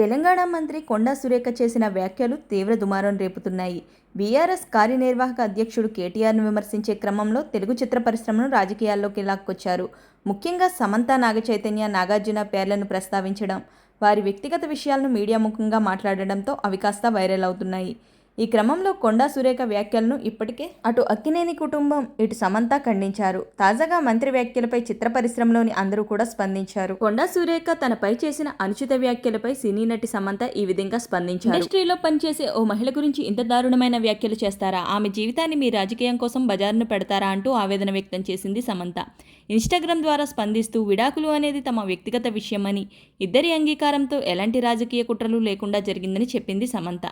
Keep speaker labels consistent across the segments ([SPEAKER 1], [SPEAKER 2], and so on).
[SPEAKER 1] తెలంగాణ మంత్రి కొండా సురేఖ చేసిన వ్యాఖ్యలు తీవ్ర దుమారం రేపుతున్నాయి. బీఆర్ఎస్ కార్యనిర్వాహక అధ్యక్షుడు కేటీఆర్ను విమర్శించే క్రమంలో తెలుగు చిత్ర పరిశ్రమను రాజకీయాల్లోకి లాక్కొచ్చారు. ముఖ్యంగా సమంత, నాగచైతన్య, నాగార్జున పేర్లను ప్రస్తావించడం, వారి వ్యక్తిగత విషయాలను మీడియా ముఖంగా మాట్లాడడంతో అవి కాస్త వైరల్ అవుతున్నాయి. ఈ క్రమంలో కొండా సురేఖ వ్యాఖ్యలను ఇప్పటికే అటు అక్కినేని కుటుంబం, ఇటు సమంత ఖండించారు. తాజాగా మంత్రి వ్యాఖ్యలపై చిత్ర పరిశ్రమలోని అందరూ కూడా స్పందించారు. కొండా సురేఖ తనపై చేసిన అనుచిత వ్యాఖ్యలపై సినీ నటి సమంత ఈ విధంగా స్పందించారు. ఇండస్ట్రీలో పనిచేసే ఓ మహిళ గురించి ఇంత దారుణమైన వ్యాఖ్యలు చేస్తారా? ఆమె జీవితాన్ని మీ రాజకీయం కోసం బజారును పెడతారా అంటూ ఆవేదన వ్యక్తం చేసింది సమంత. ఇన్స్టాగ్రామ్ ద్వారా స్పందిస్తూ విడాకులు అనేది తమ వ్యక్తిగత విషయమని, ఇద్దరి అంగీకారంతో ఎలాంటి రాజకీయ కుట్రలు లేకుండా జరిగిందని చెప్పింది సమంత.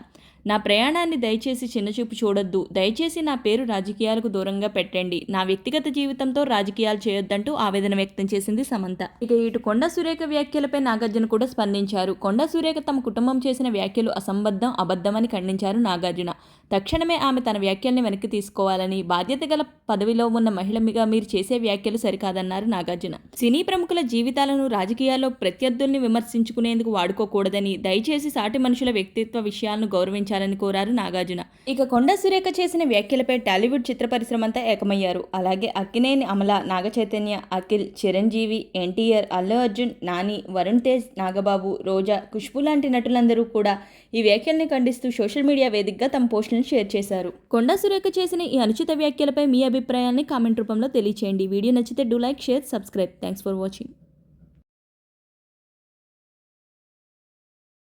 [SPEAKER 1] నా ప్రయాణాన్ని దయచేసి చిన్నచూపు చూడొద్దు, దయచేసి నా పేరు రాజకీయాలకు దూరంగా పెట్టండి, నా వ్యక్తిగత జీవితంతో రాజకీయాలు చేయొద్దంటూ ఆవేదన వ్యక్తం చేసింది సమంత. ఇక ఇటు కొండా సురేఖ వ్యాఖ్యలపై నాగార్జున కూడా స్పందించారు. కొండా సురేఖ తమ కుటుంబం చేసిన వ్యాఖ్యలు అసంబద్ధం, అబద్ధమని ఖండించారు నాగార్జున. తక్షణమే ఆమె తన వ్యాఖ్యల్ని వెనక్కి తీసుకోవాలని, బాధ్యత గల పదవిలో ఉన్న మహిళగా మీరు చేసే వ్యాఖ్యలు సరికాదన్నారు నాగార్జున. సినీ ప్రముఖుల జీవితాలను రాజకీయాల్లో ప్రత్యర్థుల్ని విమర్శించుకునేందుకు వాడుకోకూడదని, దయచేసి సాటి మనుషుల వ్యక్తిత్వ విషయాలను గౌరవించాలని కోరారు నాగార్జున. ఇక కొండా సురేఖ చేసిన వ్యాఖ్యలపై టాలీవుడ్ చిత్ర పరిశ్రమ అంతా ఏకమయ్యారు. అలాగే అక్కినేని అమల, నాగచైతన్య, అఖిల్, చిరంజీవి, ఎన్టీఆర్, అల్లు అర్జున్, నాని, వరుణ్ తేజ్, నాగబాబు, రోజా, ఖుష్బు లాంటి నటులందరూ కూడా ఈ వ్యాఖ్యల్ని ఖండిస్తూ సోషల్ మీడియా వేదికగా తమ పోస్టులను షేర్ చేశారు. కొండా సురేఖ చేసిన ఈ అనుచిత వ్యాఖ్యలపై మీ అభిప్రాయాన్ని కామెంట్ రూపంలో తెలియచేయండి. వీడియో నచ్చితే do like, share, subscribe. Thanks for watching.